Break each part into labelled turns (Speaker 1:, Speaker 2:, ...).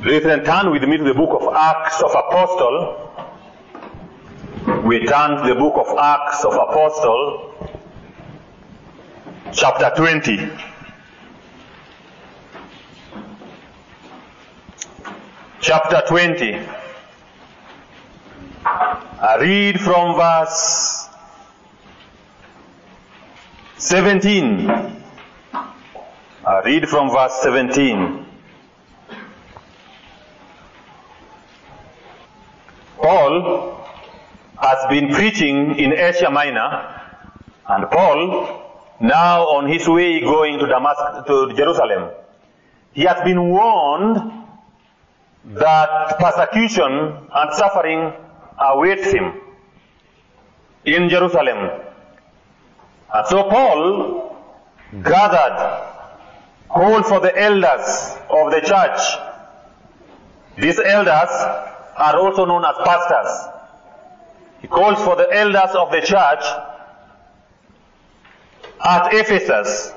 Speaker 1: Brethren, turn with me to the book of Acts of Apostle. We turn to the book of Acts of Apostle, chapter 20. Chapter 20. I read from verse 17. I read from verse 17. Paul has been preaching in Asia Minor, and Paul, now on his way going to Damascus, to Jerusalem, he has been warned that persecution and suffering awaits him in Jerusalem. And so Paul gathered, called for the elders of the church. These elders are also known as pastors. He calls for the elders of the church at Ephesus.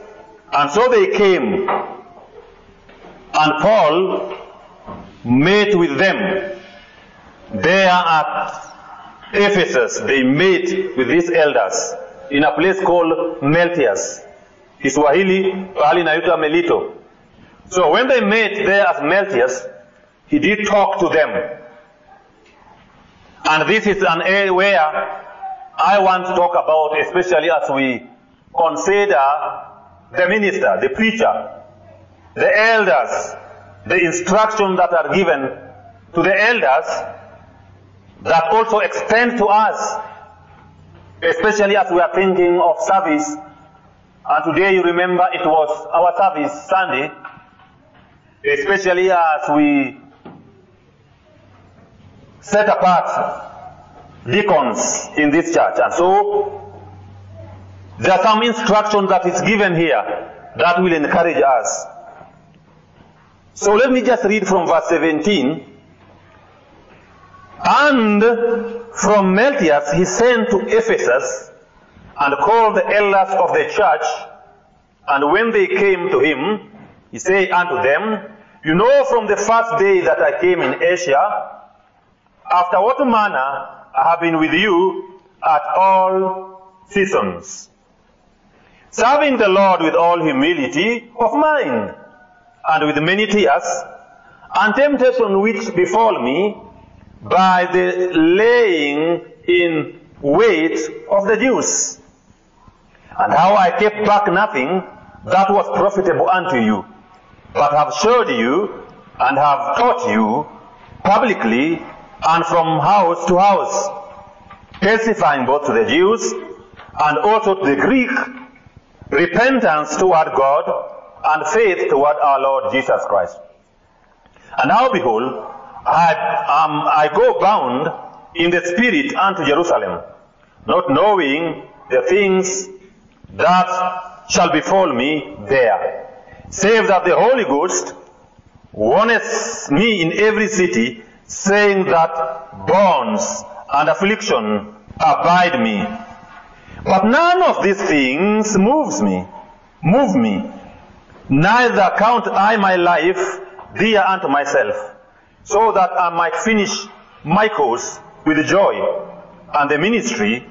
Speaker 1: And so they came, and Paul met with them there at Ephesus. They met with these elders in a place called Meltius. Kiswahili, pahali inaitwa Melito. So when they met there at Meltius, he did talk to them. And this is an area where I want to talk about, especially as we consider the minister, the preacher, the elders, the instructions that are given to the elders that also extend to us, especially as we are thinking of service. And today, you remember, it was our service Sunday, especially as we set apart deacons in this church. And so there are some instructions that is given here that will encourage us. So let me just read from verse 17. And from Meltius he sent to Ephesus and called the elders of the church. And when they came to him, he said unto them, You know from the first day that I came in Asia, after what manner I have been with you at all seasons, serving the Lord with all humility of mind, and with many tears, and temptation which befall me by the laying in wait of the Jews, and how I kept back nothing that was profitable unto you, but have showed you and have taught you publicly and from house to house, testifying both to the Jews and also to the Greek, repentance toward God and faith toward our Lord Jesus Christ. And now behold, I go bound in the Spirit unto Jerusalem, not knowing the things that shall befall me there, save that the Holy Ghost warneth me in every city, saying that bonds and affliction abide me. But none of these things move me, neither count I my life dear unto myself, so that I might finish my course with joy, and the ministry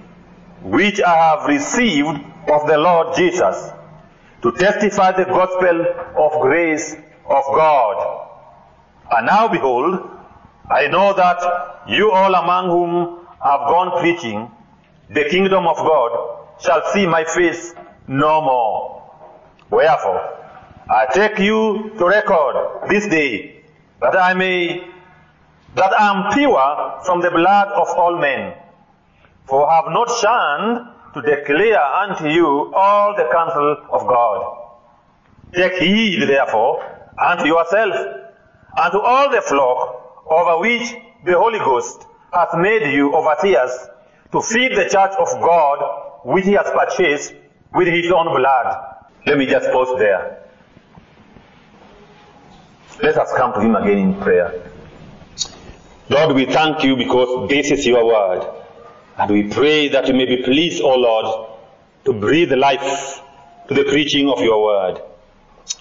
Speaker 1: which I have received of the Lord Jesus, to testify the gospel of grace of God. And now behold, I know that you all among whom have gone preaching the kingdom of God shall see my face no more. Wherefore, I take you to record this day that I am pure from the blood of all men. For I have not shunned to declare unto you all the counsel of God. Take heed therefore unto yourself and to all the flock over which the Holy Ghost hath made you overseers, to feed the church of God which he has purchased with his own blood. Let me just pause there. Let us come to him again in prayer. Lord, we thank you because this is your word. And we pray that you may be pleased, O Lord, to breathe life to the preaching of your word.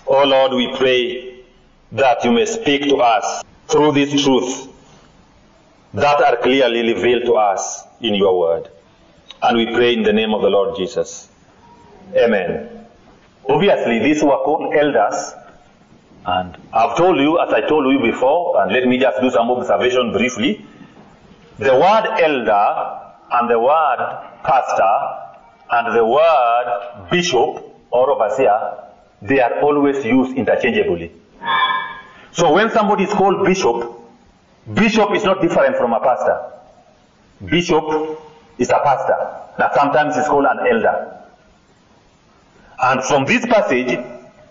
Speaker 1: O Lord, we pray that you may speak to us. through these truths that are clearly revealed to us in your word. And we pray in the name of the Lord Jesus. Amen. Obviously, these were called elders. And I've told you, as I told you before, and let me just do some observation briefly. The word elder and the word pastor and the word bishop or overseer, they are always used interchangeably. So when somebody is called bishop, bishop is not different from a pastor. Bishop is a pastor. Now sometimes it's called an elder. And from this passage,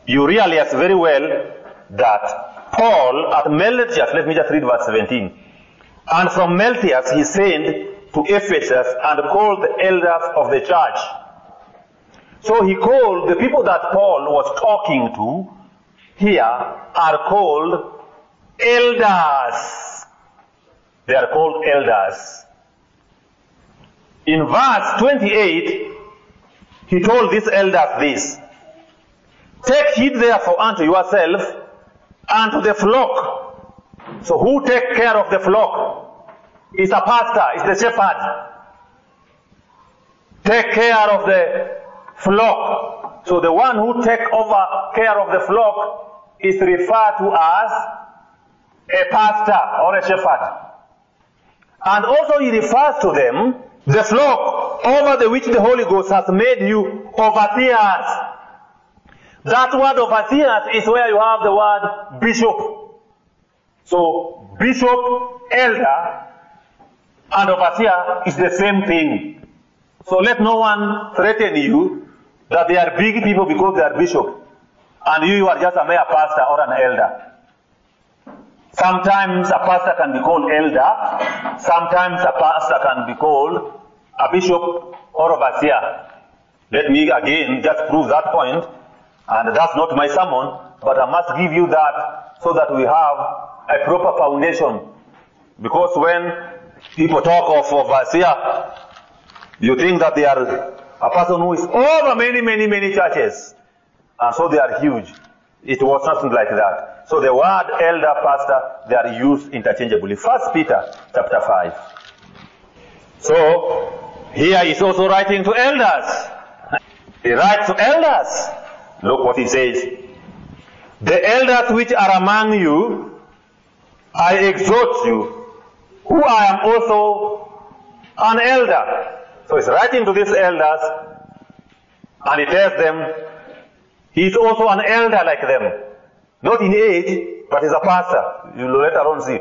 Speaker 1: you realize very well that Paul at Meletius, let me just read verse 17. And from Meletius he sent to Ephesus and called the elders of the church. So he called the people that Paul was talking to here are called elders. They are called elders. In verse 28, he told these elders this: take heed therefore unto yourself and to the flock. So who take care of the flock? Is a pastor, is the shepherd. Take care of the flock. So the one who take over care of the flock is referred to as a pastor or a shepherd. And also he refers to them, the flock over the which the Holy Ghost has made you overseers. That word overseers is where you have the word bishop. So bishop, elder, and overseer is the same thing. So let no one threaten you that they are big people because they are bishop, and you are just a mere pastor or an elder. Sometimes a pastor can be called elder, sometimes a pastor can be called a bishop or overseer. Let me again just prove that point, and that's not my sermon, but I must give you that so that we have a proper foundation. Because when people talk of overseer, you think that they are a person who is over many churches, and so they are huge. It was nothing like that. So the word elder, pastor, they are used interchangeably. 1 Peter chapter 5. So here he's also writing to elders. He writes to elders. Look what he says. The elders which are among you, I exhort you, who I am also an elder. So he's writing to these elders, and he tells them he is also an elder like them. Not in age, but he's a pastor. You will later on see.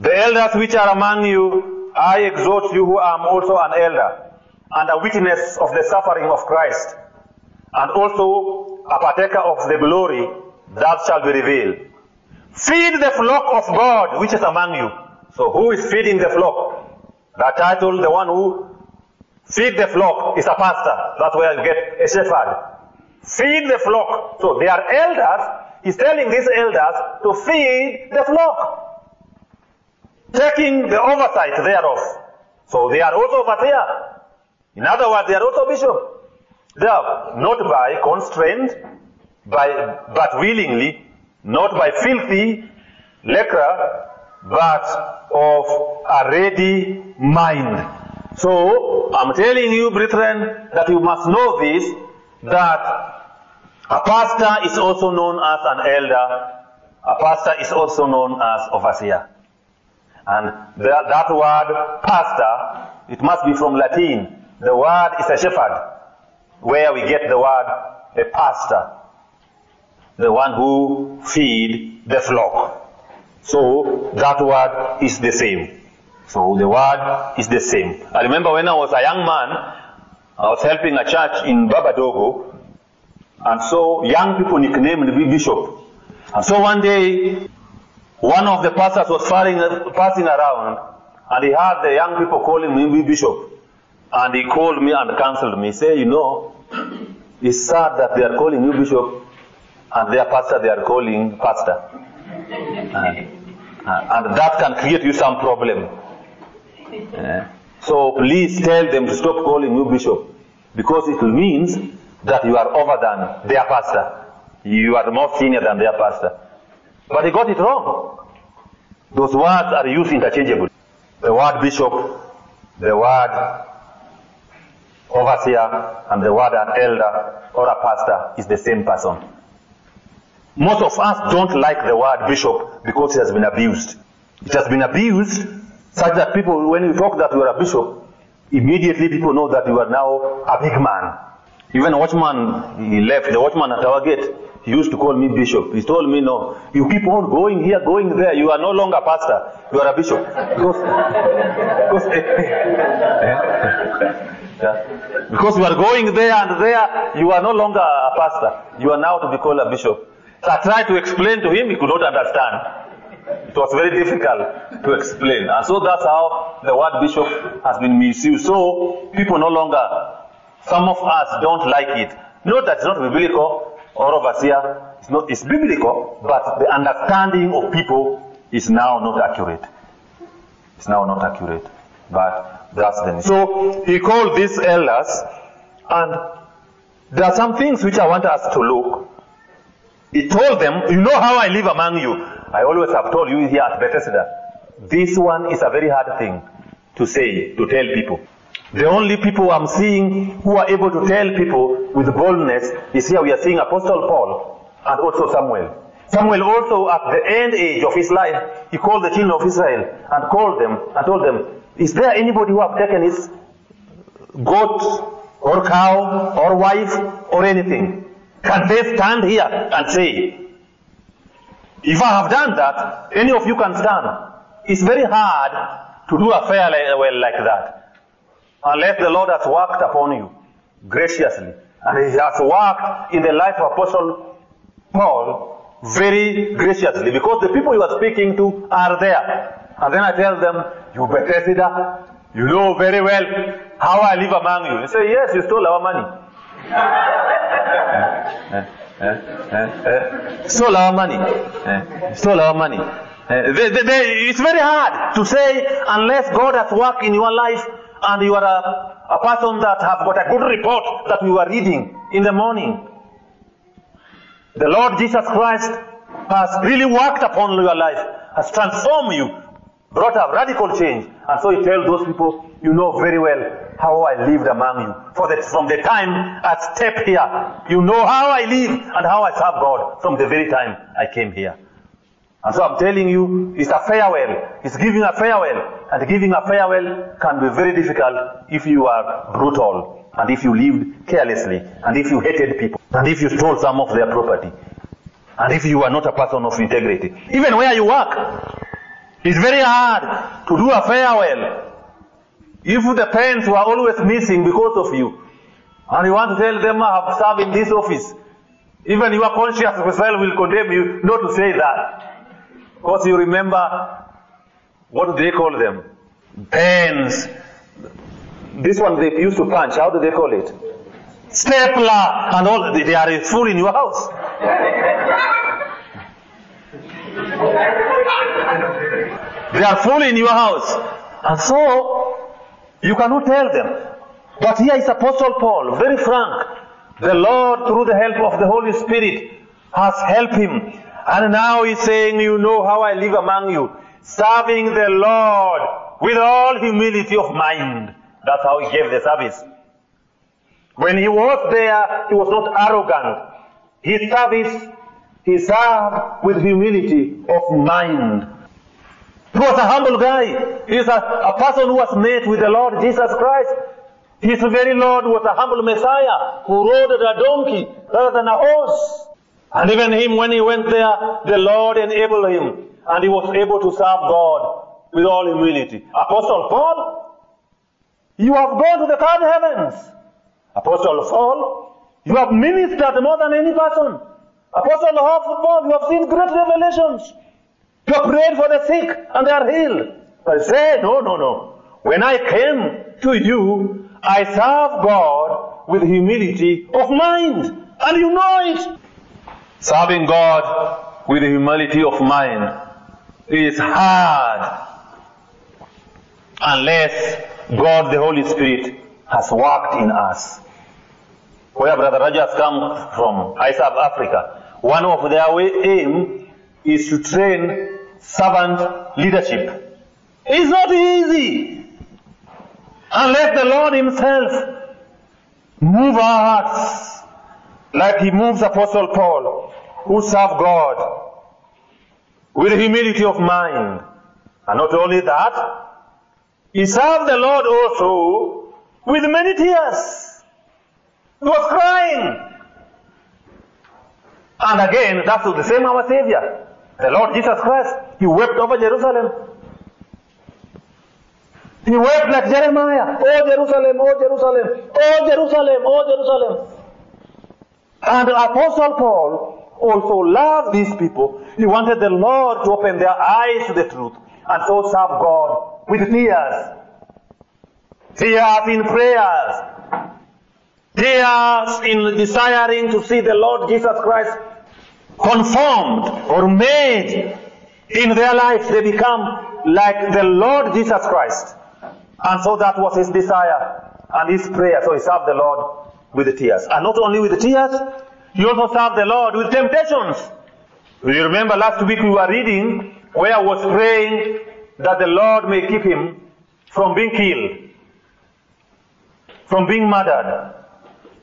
Speaker 1: The elders which are among you, I exhort you, who am also an elder, and a witness of the suffering of Christ, and also a partaker of the glory that shall be revealed. Feed the flock of God which is among you. So who is feeding the flock? The title, the one who feed the flock, is a pastor. That's where you get a shepherd. Feed the flock. So they are elders. He's telling these elders to feed the flock, taking the oversight thereof. So they are also overseer. In other words, they are also bishop. They are not by constraint, but willingly, not by filthy lucre, but of a ready mind. So I'm telling you, brethren, that you must know this, that a pastor is also known as an elder. A pastor is also known as overseer. And that word pastor, it must be from Latin. The word is a shepherd, where we get the word a pastor, the one who feed the flock. So that word is the same. So the word is the same. I remember when I was a young man, I was helping a church in Babadogo, and so young people nicknamed me Bishop. And so one day, one of the pastors was passing around, and he heard the young people calling me Bishop. And he called me and counseled me. He said, you know, it's sad that they are calling you Bishop, and their pastor they are calling pastor. And that can create you some problem. So please tell them to stop calling you Bishop, because it means that you are over than their pastor. You are more senior than their pastor. But he got it wrong. Those words are used interchangeably. The word bishop, the word overseer, and the word an elder or a pastor is the same person. Most of us don't like the word bishop because it has been abused. It has been abused such that people, when you talk that you are a bishop, immediately people know that you are now a big man. Even a watchman, he left, the watchman at our gate, he used to call me bishop. He told me, no, you keep on going here, going there, you are no longer pastor, you are a bishop. Because you are going there and there, you are no longer a pastor, you are now to be called a bishop. So I tried to explain to him, he could not understand. It was very difficult to explain. And so that's how the word bishop has been misused. So people no longer, some of us don't like it. Not that it's not biblical or overseer. It's biblical, but the understanding of people is now not accurate. It's now not accurate. But that's the need. So he called these elders, and there are some things which I want us to look. He told them, you know how I live among you. I always have told you here at Bethesda, this one is a very hard thing to say, to tell people. The only people I'm seeing who are able to tell people with boldness is here we are seeing Apostle Paul and also Samuel. Samuel also at the end age of his life, he called the children of Israel and called them and told them, is there anybody who have taken his goat or cow or wife or anything? Can they stand here and say, if I have done that, any of you can stand? It's very hard to do a farewell like that. Unless the Lord has worked upon you graciously. And He has worked in the life of Apostle Paul very graciously. Because the people you are speaking to are there. And then I tell them, you Bethesda, you know very well how I live among you. They say, yes, you stole our money. Stole our money. Stole our money. It's very hard to say unless God has worked in your life and you are a person that have got a good report that we were reading in the morning. The Lord Jesus Christ has really worked upon your life, has transformed you, brought a radical change. And so He tells those people, you know very well how I lived among you. From the time I stepped here, you know how I live and how I serve God from the very time I came here. And so I'm telling you, it's a farewell. It's giving a farewell. And giving a farewell can be very difficult if you are brutal, and if you lived carelessly, and if you hated people, and if you stole some of their property, and if you are not a person of integrity. Even where you work, it's very hard to do a farewell. If the pens were always missing because of you, and you want to tell them, I have served in this office, even your conscience will condemn you not to say that. Because you remember, what do they call them? Pens. This one they used to punch, how do they call it? Stapler, and all, they are full in your house. They are full in your house. And so, you cannot tell them. But here is Apostle Paul, very frank. The Lord, through the help of the Holy Spirit, has helped him. And now he's saying, you know how I live among you, serving the Lord with all humility of mind. That's how he gave the service. When he was there, he was not arrogant. His service, he served with humility of mind. He was a humble guy. He is a person who was made with the Lord Jesus Christ. His very Lord was a humble Messiah who rode a donkey rather than a horse. And even him, when he went there, the Lord enabled him. And he was able to serve God with all humility. Apostle Paul, you have gone to the third heavens. Apostle Paul, you have ministered more than any person. Apostle Paul, you have seen great revelations. You have prayed for the sick and they are healed. But say, no. When I came to you, I serve God with humility of mind. And you know it. Serving God with humility of mind is hard unless God the Holy Spirit has worked in us. Where Brother Raja has come from, I serve Africa. One of their aim is to train servant leadership. It's not easy unless the Lord himself move our hearts like he moves Apostle Paul, who served God with humility of mind. And not only that, he served the Lord also with many tears. He was crying. And again, that's the same our Savior, the Lord Jesus Christ. He wept over Jerusalem. He wept like Jeremiah. Oh Jerusalem, oh Jerusalem, oh Jerusalem, oh Jerusalem. And Apostle Paul also loved these people. He wanted the Lord to open their eyes to the truth and so serve God with tears. Tears in prayers. Tears in desiring to see the Lord Jesus Christ conformed or made in their lives. They become like the Lord Jesus Christ. And so that was his desire and his prayer. So he served the Lord with the tears. And not only with the tears, he also served the Lord with temptations. You remember last week we were reading where I was praying that the Lord may keep him from being killed, from being murdered.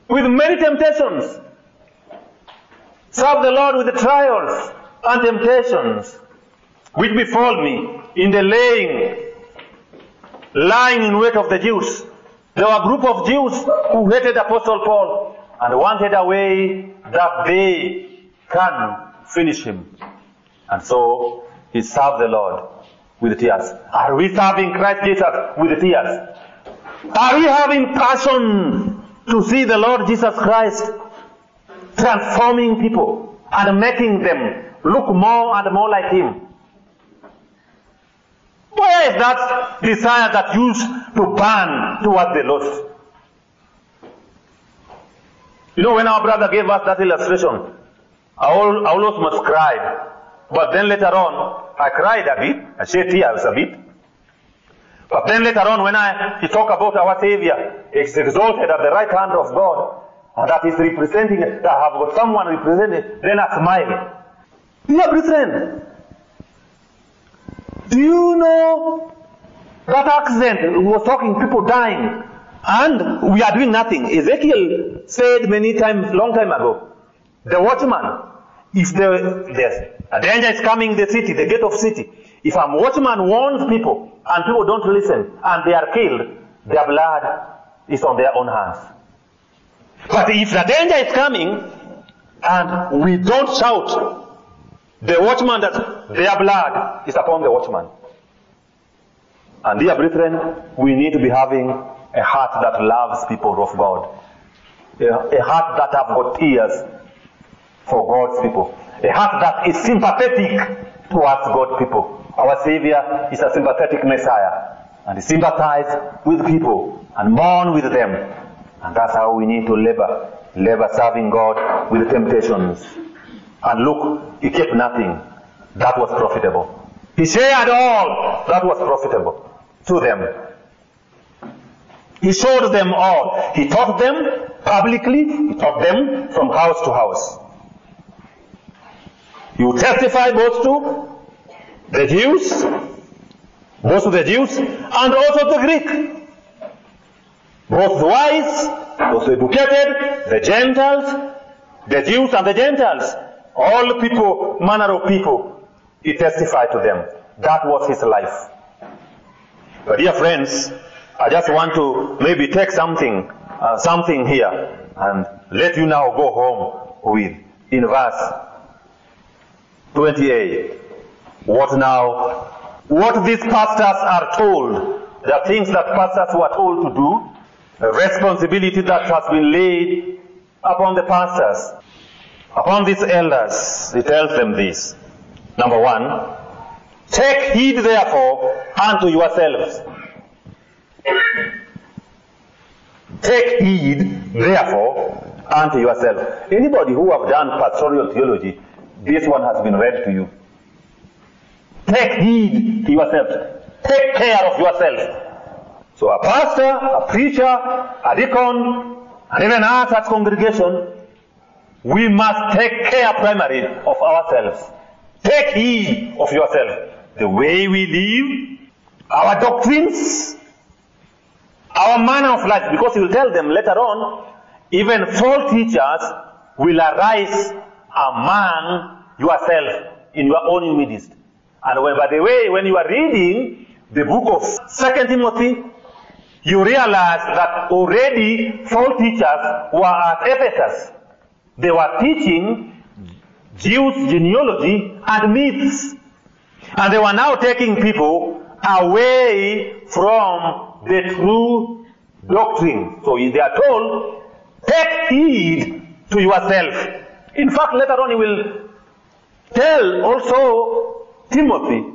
Speaker 1: With many temptations. Serve the Lord with the trials and temptations which befall me in the lying in wait of the Jews. There were a group of Jews who hated Apostle Paul and wanted a way that they can finish him. And so he served the Lord with tears. Are we serving Christ Jesus with tears? Are we having passion to see the Lord Jesus Christ transforming people and making them look more and more like him? Where is that desire that used to burn towards the lost? You know, when our brother gave us that illustration, I almost cried. But then later on, I cried a bit. I shed tears a bit. But then later on, when he talked about our Savior, he's exalted at the right hand of God, and that is representing, that have got someone represented, then I smile. Dear brethren, do you know that accident? We was talking, people dying, and we are doing nothing. Ezekiel said many times, long time ago, the watchman, if a danger is coming in the city, the gate of city, if a watchman warns people, and people don't listen, and they are killed, their blood is on their own hands. But if the danger is coming, and we don't shout, the watchman, that their blood is upon the watchman. And dear brethren, we need to be having a heart that loves people of God. A heart that have got tears for God's people. A heart that is sympathetic towards God's people. Our Savior is a sympathetic Messiah. And he sympathizes with people and mourn with them. And that's how we need to labor. Labor serving God with temptations. And look, he kept nothing. That was profitable. He shared all. That was profitable to them. He showed them all. He taught them publicly. He taught them from house to house. You testify both to the Jews, and also the Greek. Both the wise, those educated, the Gentiles, the Jews and the Gentiles. All people, manner of people, he testified to them. That was his life. But dear friends, I just want to maybe take something here and let you now go home with, in verse 28. What these pastors are told, the things that pastors were told to do, the responsibility that has been laid upon the pastors, upon these elders. He tells them this. Number 1, take heed therefore unto yourselves. Take heed therefore unto yourself. Anybody who have done pastoral theology, this one has been read to you. Take heed to yourself. Take care of yourself. So a pastor, a preacher, a deacon, and even us as congregation, we must take care primarily of ourselves. Take heed of yourself. the way we live, our doctrines, our manner of life, because he will tell them later on, even false teachers will arise among yourself in your own midst. And by the way, when you are reading the book of 2 Timothy, you realize that already false teachers were at Ephesus. They were teaching Jews' genealogy and myths. And they were now taking people away from the true doctrine. So they are told, take heed to yourself. In fact, later on he will tell also Timothy,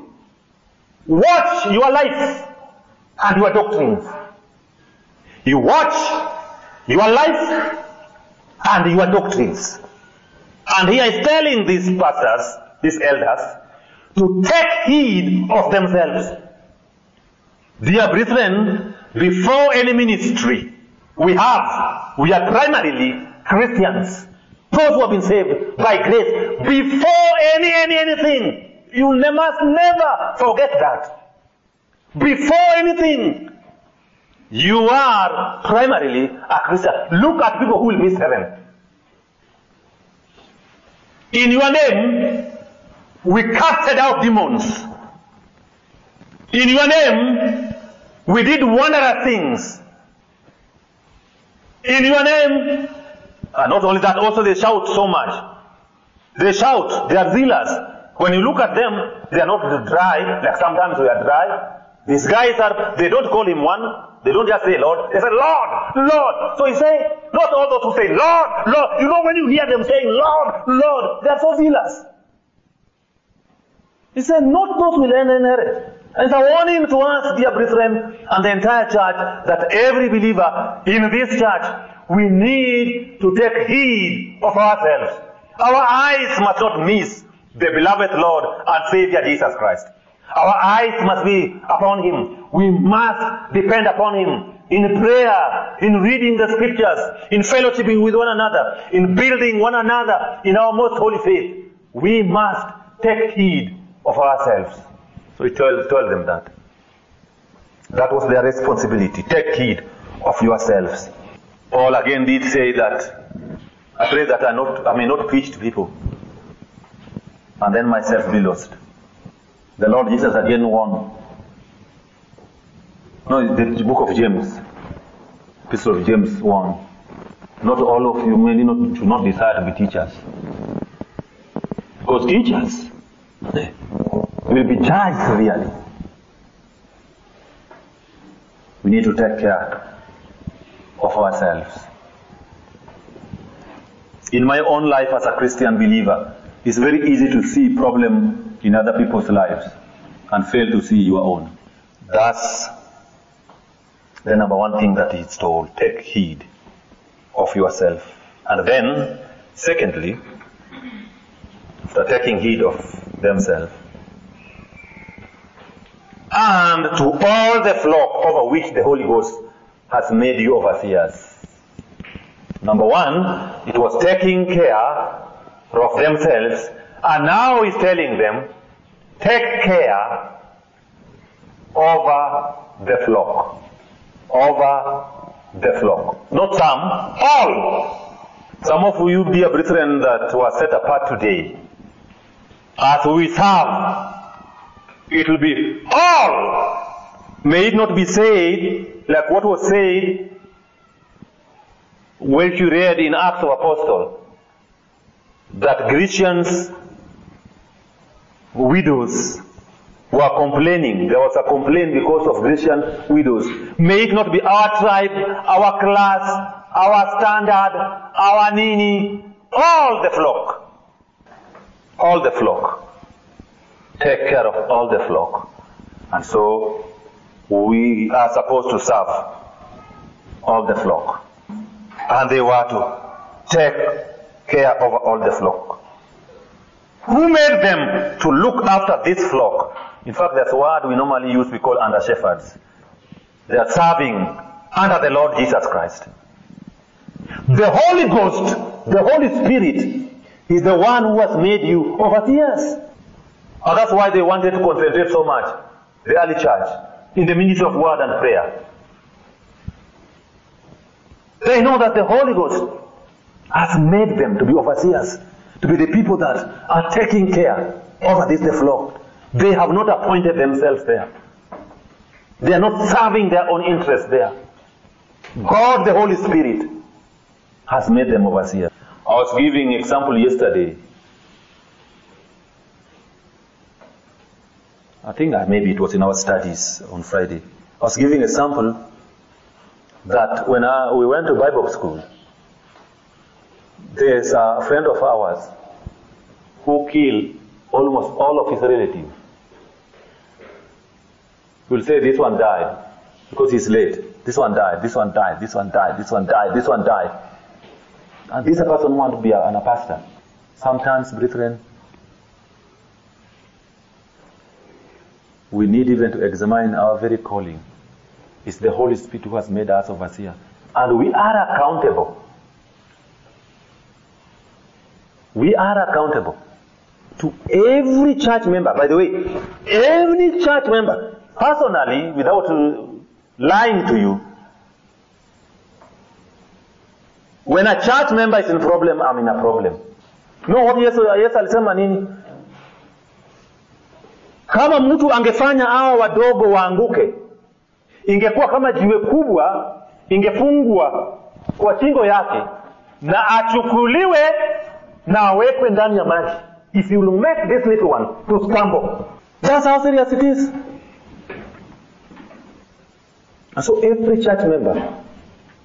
Speaker 1: watch your life and your doctrines. You watch your life and your doctrines. And he is telling these pastors, these elders, to take heed of themselves. Dear brethren, before any ministry we are primarily Christians, those who have been saved by grace. Before anything, you must never forget that. Before anything, you are primarily a Christian. Look at people who will miss heaven. In your name, we casted out demons. In your name, we did wondrous things. In your name, and not only that, also they shout so much. They shout, they are zealous. When you look at them, they are not dry, like sometimes we are dry. These guys they don't call him one. They don't just say Lord. They say Lord, Lord. So he say, not all those who say Lord, Lord. You know when you hear them saying Lord, Lord, they are so zealous. He said, not those will inherit. And it's a warning to us, dear brethren, and the entire church, that every believer in this church, we need to take heed of ourselves. Our eyes must not miss the beloved Lord and Savior Jesus Christ. Our eyes must be upon him. We must depend upon him in prayer, in reading the scriptures, in fellowshipping with one another, in building one another in our most holy faith. We must take heed of ourselves. So he told them that. That was their responsibility. Take heed of yourselves. Paul again did say that, I pray that I may not preach to people and then myself be lost. The Lord Jesus again warned. No, the book of James, Epistle of James 1. Not all of you should not desire to be teachers. Because teachers will be judged severely. We need to take care of ourselves. In my own life as a Christian believer, it's very easy to see problem in other people's lives and fail to see your own. That's the number one thing that is told. Take heed of yourself. And then, secondly, after taking heed of themselves, and to all the flock over which the Holy Ghost has made you overseers. Number one, it was taking care of themselves, and now he's telling them, take care over the flock. Over the flock. Not some, all. Some of you, dear brethren, that were set apart today, as we serve, it will be all. May it not be said like what was said when you read in Acts of Apostles, that Grecians widows were complaining. There was a complaint because of Grecian widows. May it not be our tribe, our class, our standard, our nini, all the flock. All the flock. Take care of all the flock. And so we are supposed to serve all the flock. And they were to take care of all the flock. Who made them to look after this flock? In fact, that's a word we normally use, we call under shepherds. They are serving under the Lord Jesus Christ. The Holy Ghost, the Holy Spirit, is the one who has made you overseers. And that's why they wanted to concentrate so much, the early church, in the ministry of word and prayer. They know that the Holy Ghost has made them to be overseers, to be the people that are taking care over this, the flock. They have not appointed themselves there. They are not serving their own interests there. God, the Holy Spirit, has made them overseers. I was giving an example yesterday. I think maybe it was in our studies on Friday. I was giving a sample that when we went to Bible school, there's a friend of ours who killed almost all of his relatives. We'll say this one died because he's late. This one died, this one died, this one died, this one died, this one died. And this person wants to be a pastor. Sometimes, brethren, we need even to examine our very calling. It's the Holy Spirit who has made us overseers. And we are accountable. We are accountable to every church member. By the way, every church member, personally, without lying to you, when a church member is in problem, I'm in a problem. No, what Yesu alisema nini? Kama mtu angefanya hawa wadogo waanguke, ingekuwa kama jiwe kubwa ingefungwa kwa shingo yake na achukuliwe na awekwe ndani ya maji. If you will make this little one to stumble, that's how serious it is. And so every church member,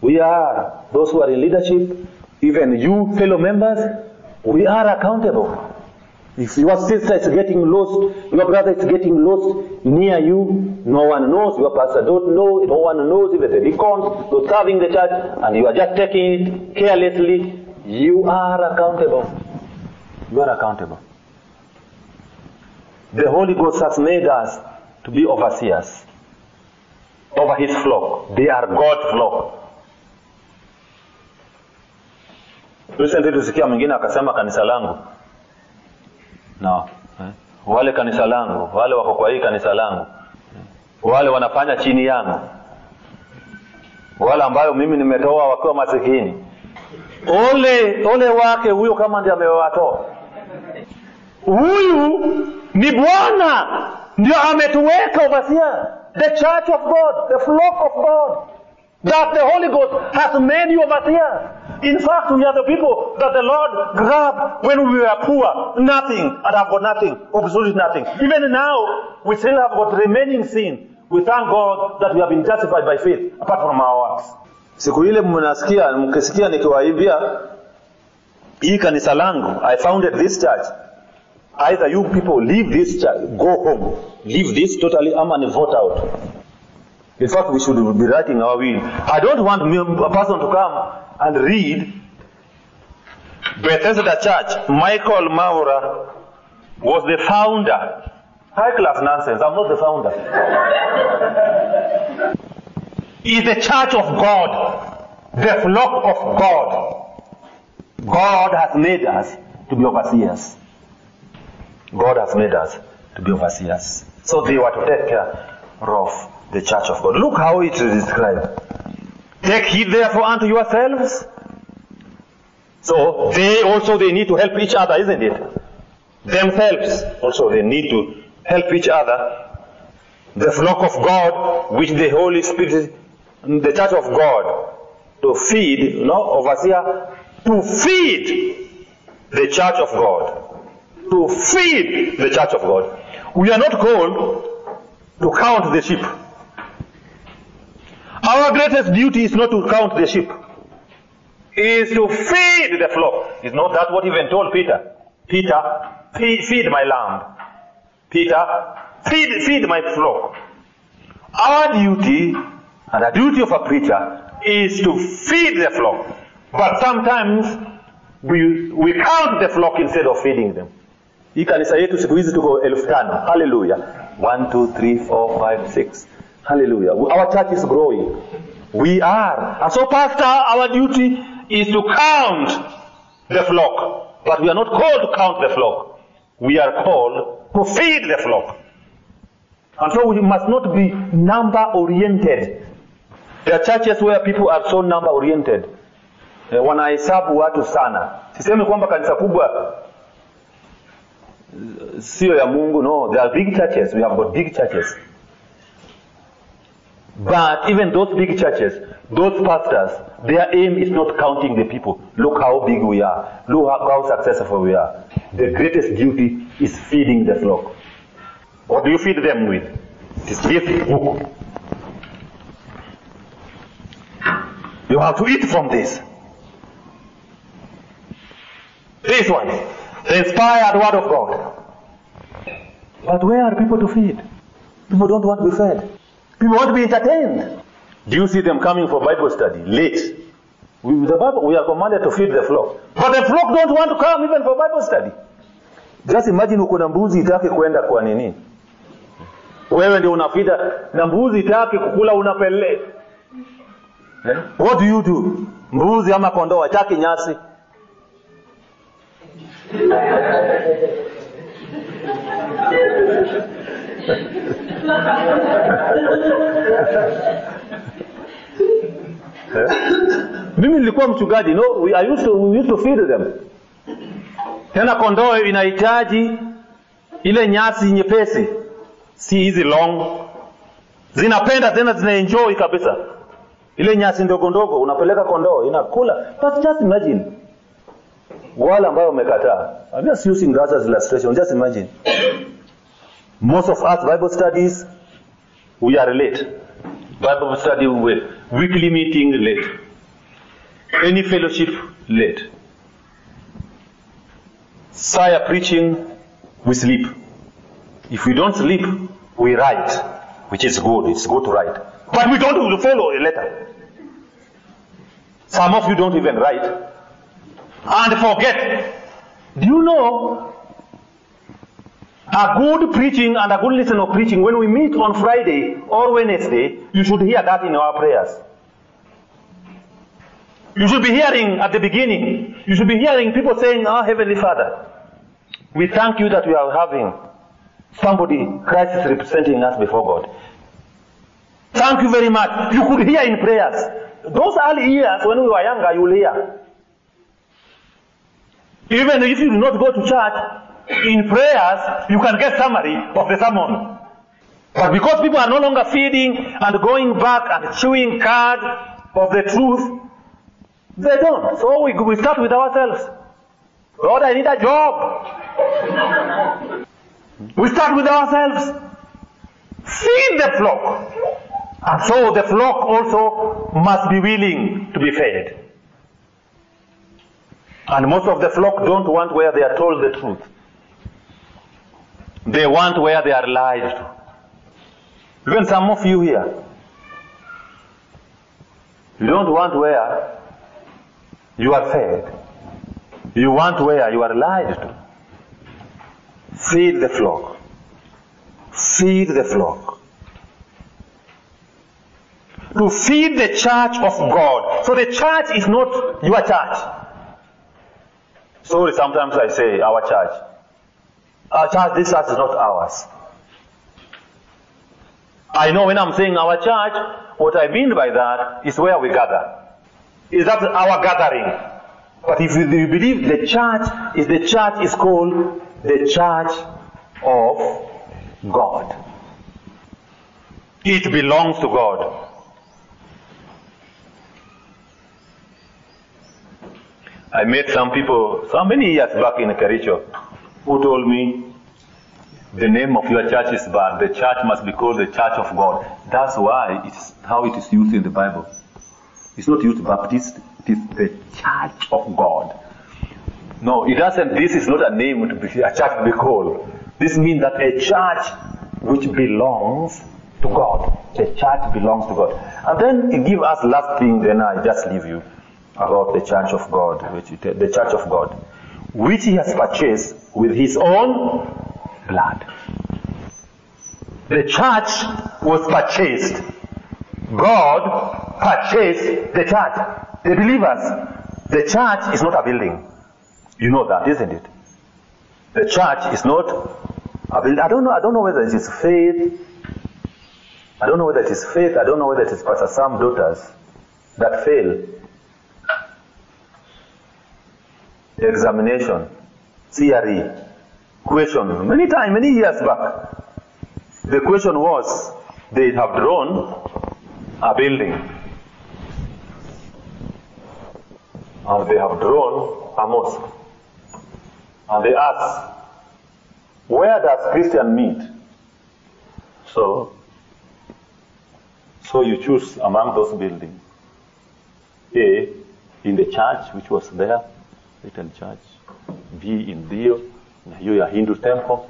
Speaker 1: we are, those who are in leadership, even you fellow members, we are accountable. If your sister is getting lost, your brother is getting lost near you, no one knows, your pastor don't know, no one knows, even the deacons, those serving the church, and you are just taking it carelessly, you are accountable. You are accountable. The Holy Ghost has made us to be overseers over his flock. They are God's flock. Recently tusikia mwingine akasema kanisa langu. No. Wale kanisa langu, wale wako kwa hii kanisa langu. Wale wanafanya chini yangu. Wale ambayo mimi nimetoa wakiwa masikini. Ole wake huyo kama ndiye amewatoa. Huyu ni Bwana ndio ametuweka overseer. The church of God, the flock of God. That the Holy Ghost has made you overseer. In fact, we are the people that the Lord grabbed when we were poor, nothing, and have got nothing, absolutely nothing. Even now, we still have got remaining sin. We thank God that we have been justified by faith, apart from our works. Siku ile mkisikia nikiwaambia hii kanisa langu, I founded this church. Either you people leave this church, go home, leave this totally, and vote out. In fact, we should be writing our will. I don't want a person to come and read Bethesda Church. Michael Maura was the founder. High class nonsense. I'm not the founder. It's the church of God, the flock of God. God has made us to be overseers. God has made us to be overseers. So they were to take care of the church of God. Look how it is described. Take heed therefore unto yourselves. So they need to help each other, isn't it? Themselves also they need to help each other. The flock of God, which the Holy Spirit, the church of God, to feed, overseer, to feed the church of God. To feed the church of God. We are not called to count the sheep. Our greatest duty is not to count the sheep. It is to feed the flock. Is not that what even told Peter? Peter, feed my lamb. Peter, feed my flock. Our duty, and the duty of a preacher, is to feed the flock. But sometimes we count the flock instead of feeding them. Hii kanisa yetu siku hizi tuko 5,000. Hallelujah. 1, 2, 3, 4, 5, 6. Hallelujah. Our church is growing. We are. And so, pastor, our duty is to count the flock. But we are not called to count the flock. We are called to feed the flock. And so we must not be number-oriented. There are churches where people are so number-oriented. Wanahesabu watu sana. Sisemi kwamba kanisa kubwa sio ya Mungu. No, there are big churches. We have got big churches. But even those big churches, those pastors, their aim is not counting the people. Look how big we are. Look how successful we are. The greatest duty is feeding the flock. What do you feed them with? It is this book. You have to eat from this. This one, the inspired word of God. But where are people to feed? People don't want to be fed. People want to be entertained. Do you see them coming for Bible study late? The Bible, we are commanded to feed the flock. But the flock don't want to come even for Bible study. Just imagine uko na mbuzi itake kwenda kwa nini? Wewe ndio unafida na mbuzi itake kukula unapele. What do you do? Mbuzi ama kondoo hataki nyasi. Mimi nilikuwa mchungaji, no, we used to feed them. Tena kondoo inahitaji ile nyasi nyepesi, si hizi long. Zinapenda tena zinaenjoy kabisa. Ile nyasi ndogo ndogo unapeleka kondoo inakula. But just imagine wale ambao wamekataa. I'm just using that as illustration. Just imagine. Most of us Bible studies, we are late. Bible study, weekly meeting, late. Any fellowship, late. Fire preaching, we sleep. If we don't sleep, we write, which is good. It's good to write. But we don't follow a letter. Some of you don't even write. And forget. Do you know a good preaching and a good lesson of preaching, when we meet on Friday or Wednesday, you should hear that in our prayers. You should be hearing at the beginning, you should be hearing people saying, "Our Heavenly Father, we thank you that we are having somebody, Christ is representing us before God. Thank you very much." You could hear in prayers. Those early years when we were younger, you will hear. Even if you do not go to church, in prayers, you can get summary of the sermon. But because people are no longer feeding and going back and chewing cud of the truth, they don't. So we start with ourselves. Lord, I need a job. We start with ourselves. Feed the flock. And so the flock also must be willing to be fed. And most of the flock don't want where they are told the truth. They want where they are lied to. Even some of you here, you don't want where you are fed. You want where you are lied to. Feed the flock. Feed the flock. To feed the church of God. So the church is not your church. Sorry, sometimes I say our church. Our church, this church is not ours. I know when I'm saying our church, what I mean by that is where we gather. Is that our gathering? But if you believe the church is called the church of God. It belongs to God. I met some people, so many years back in Kericho, who told me, the name of your church is bad. The church must be called the Church of God. That's why it's how it is used in the Bible. It's not used Baptist, it is the Church of God. No, it doesn't, this is not a name to be a church to be called. This means that a church which belongs to God. The church belongs to God. And then it gives us last thing, then I just leave you about the church of God, the church of God, which he has purchased with his own blood. The church was purchased. God purchased the church, the believers. The church is not a building. You know that, isn't it? The church is not I don't know whether it is faith. I don't know whether it is faith. I don't know whether it is Pastor Sam's daughters that fail. Examination, CRE, question. Many years back, the question was, they have drawn a building. And they have drawn a mosque. And they asked, where does Christian meet? So you choose among those buildings. A, in the church which was there, little church. B, in Dio, a Hindu temple.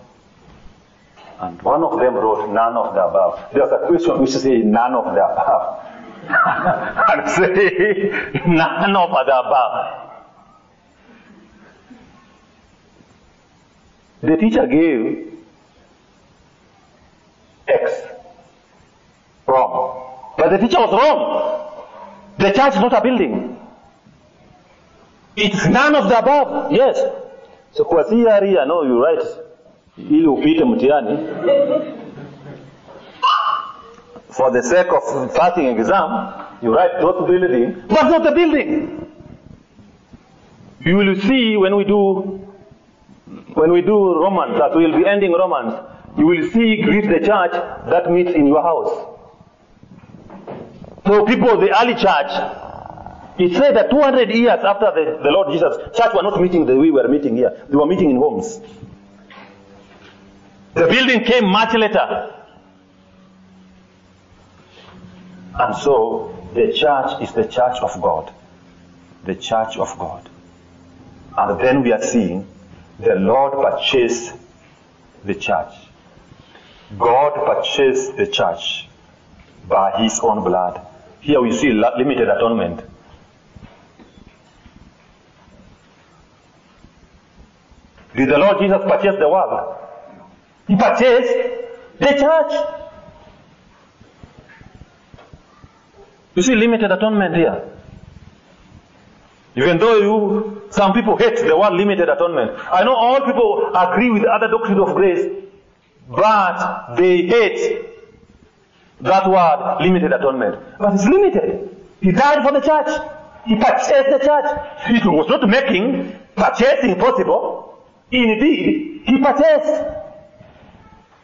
Speaker 1: And one of them wrote none of the above. There was a question which says none of the above. And say none of the above. The teacher gave X. Wrong. But the teacher was wrong. The church is not a building. It's none of the above. Yes. So kwa CRE, I know you write ili upite mtihani. For the sake of passing exam, you write those building, but not the building. You will see when we do Romans, that we will be ending Romans, you will see greet the church that meets in your house. So people of the early church, it said that 200 years after the Lord Jesus, church were not meeting the way we were meeting here. They were meeting in homes. The building came much later. And so the church is the church of God. The church of God. And then we are seeing the Lord purchased the church. God purchased the church by his own blood. Here we see limited atonement. Did the Lord Jesus purchase the world? He purchased the church. You see limited atonement here. Even though some people hate the word limited atonement. I know all people agree with other doctrines of grace, but they hate that word limited atonement. But it's limited. He died for the church. He purchased the church. He was not making purchasing possible. Indeed, he purchased.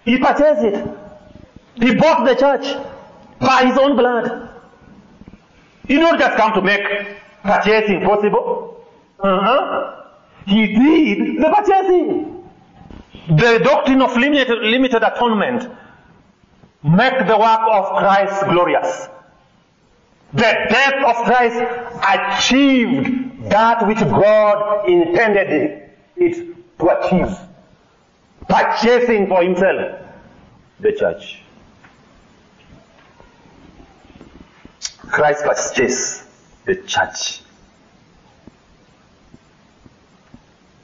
Speaker 1: He purchased it. He bought the church by his own blood. He did not just come to make purchasing possible. He did the purchasing. The doctrine of limited atonement make the work of Christ glorious. The death of Christ achieved that which God intended it to achieve. Purchasing for himself the church. Christ purchased the church.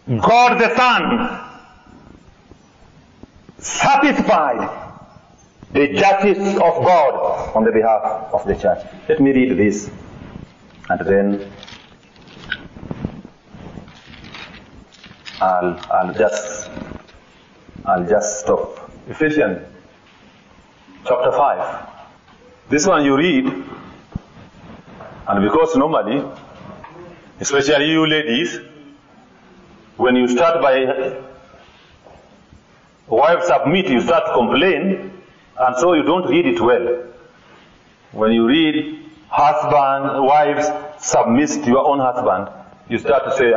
Speaker 1: God the Son satisfied the justice of God on the behalf of the church. Let me read this, and then I'll just stop. Ephesians chapter 5. This one you read, and because normally, especially you ladies, when you start by wife submit, you start to complain, and so you don't read it well. When you read husband, wives submit to your own husband, you start to say,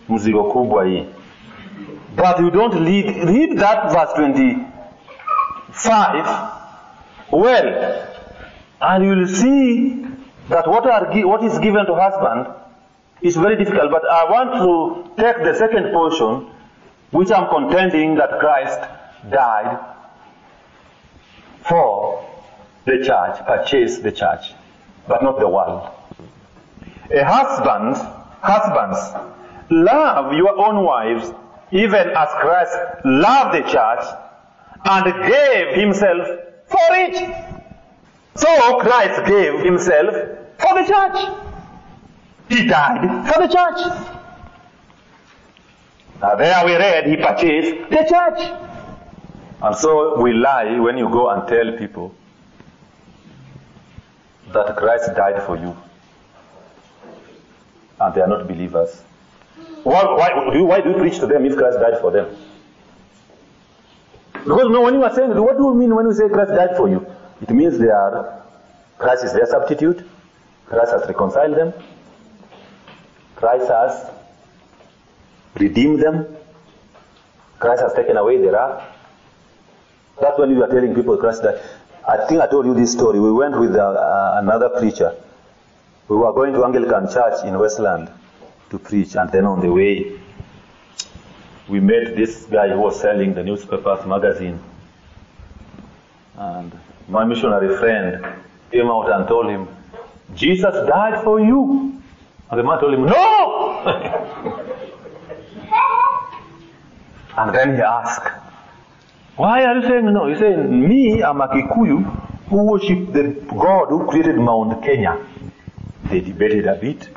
Speaker 1: mzigo kubwa hii. But you don't read that verse 25 well, and you will see that what is given to husband is very difficult. But I want to take the second portion, which I'm contending that Christ died for the church, purchased the church, but not the world. Husbands, love your own wives, even as Christ loved the church and gave himself for it. So Christ gave himself for the church. He died for the church. There we read he purchased the church. And so we lie when you go and tell people that Christ died for you. And they are not believers. Why do you preach to them if Christ died for them? Because when you are saying, what do you mean when you say Christ died for you? It means Christ is their substitute. Christ has reconciled them. Christ has redeemed them. Christ has taken away the wrath. That's when you are telling people Christ died. I think I told you this story. We went with another preacher. We were going to Anglican Church in Westland to preach, and then on the way, we met this guy who was selling the newspapers, magazine. And my missionary friend came out and told him, Jesus died for you. And the man told him, no! And then he asked, why are you saying no? He said, me, I'm a Kikuyu who worship the God who created Mount Kenya. They debated a bit.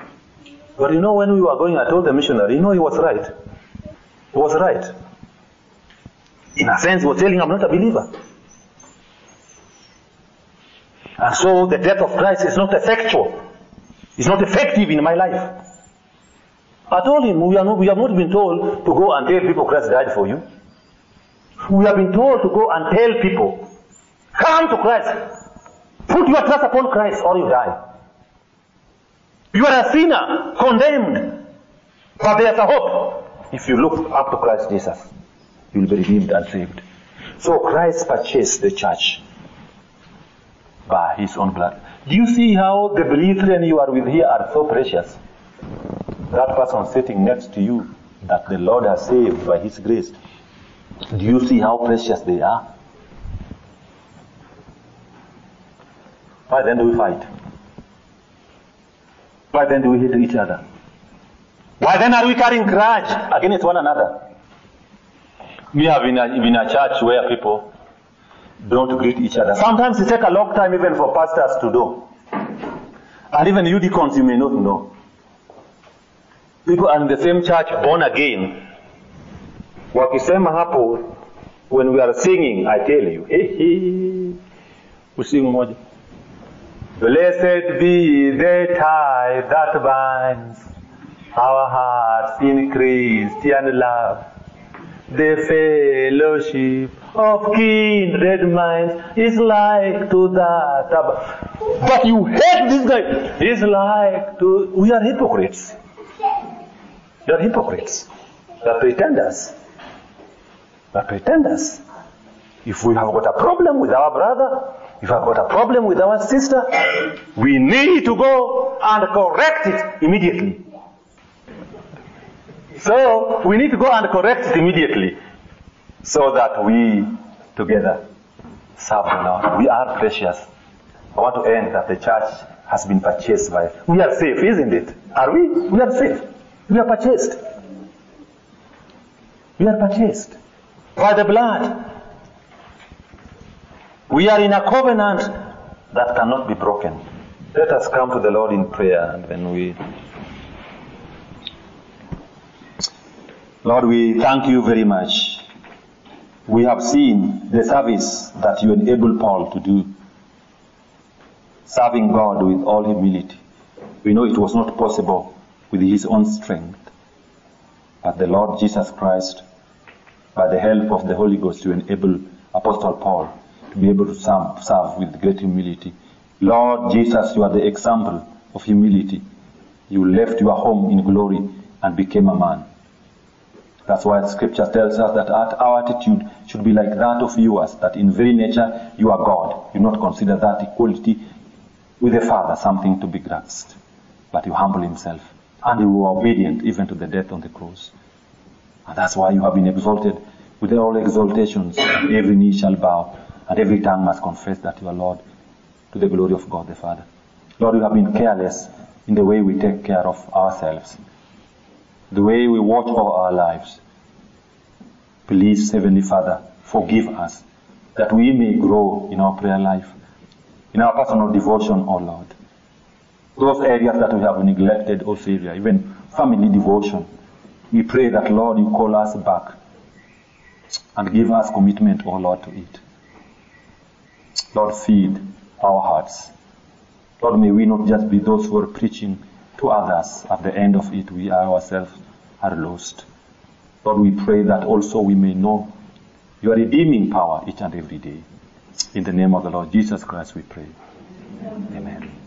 Speaker 1: But when we were going, I told the missionary, he was right. He was right. In a sense, he was telling I'm not a believer. And so the death of Christ is not effectual. It's not effective in my life. I told him, we have not been told to go and tell people Christ died for you. We have been told to go and tell people, come to Christ. Put your trust upon Christ or you die. You are a sinner, condemned. But there's a hope. If you look up to Christ Jesus, you will be redeemed and saved. So Christ purchased the church by his own blood. Do you see how the brethren you are with here are so precious? That person sitting next to you that the Lord has saved by his grace. Do you see how precious they are? Why then do we fight? Why then do we hate each other? Why then are we carrying grudge against one another? We have been in a church where people don't greet each other. Sometimes it takes a long time even for pastors to know. And even you deacons, you may not know. People are in the same church, born again. Wakisema hapo, when we are singing, I tell you, we sing moja. Blessed be the tie that binds our hearts in Christian love. The fellowship of kindred minds is like to that. But you hate this guy. It's like to. We are hypocrites. We are hypocrites. We are pretenders. We are pretenders. If we have got a problem with our brother, if we have got a problem with our sister, we need to go and correct it immediately. So, we need to go and correct it immediately so that we together serve the Lord. We are precious. I want to end that the church has been purchased by. We are safe, isn't it? Are we? We are safe. We are purchased. We are purchased by the blood. We are in a covenant that cannot be broken. Let us come to the Lord in prayer, and then we. Lord, we thank you very much. We have seen the service that you enabled Paul to do, serving God with all humility. We know it was not possible with his own strength, but the Lord Jesus Christ, by the help of the Holy Ghost, to enable Apostle Paul to be able to serve with great humility. Lord Jesus, you are the example of humility. You left your home in glory and became a man. That's why Scripture tells us that our attitude should be like that of yours, that in very nature you are God. You not consider that equality with the Father something to be grasped, but you humble himself, and you were obedient even to the death on the cross. And that's why you have been exalted with all exaltations. Every knee shall bow, and every tongue must confess that you are Lord, to the glory of God the Father. Lord, you have been careless in the way we take care of ourselves, the way we watch over our lives. Please, Heavenly Father, forgive us that we may grow in our prayer life, in our personal devotion, O Lord. Those areas that we have neglected, O Savior, even family devotion,
Speaker 2: We pray that, Lord, you call us back and give us commitment, oh Lord, to it. Lord, feed our hearts. Lord, may we not just be those who are preaching to others. At the end of it, we ourselves are lost. Lord, we pray that also we may know your redeeming power each and every day. In the name of the Lord Jesus Christ we pray. Amen.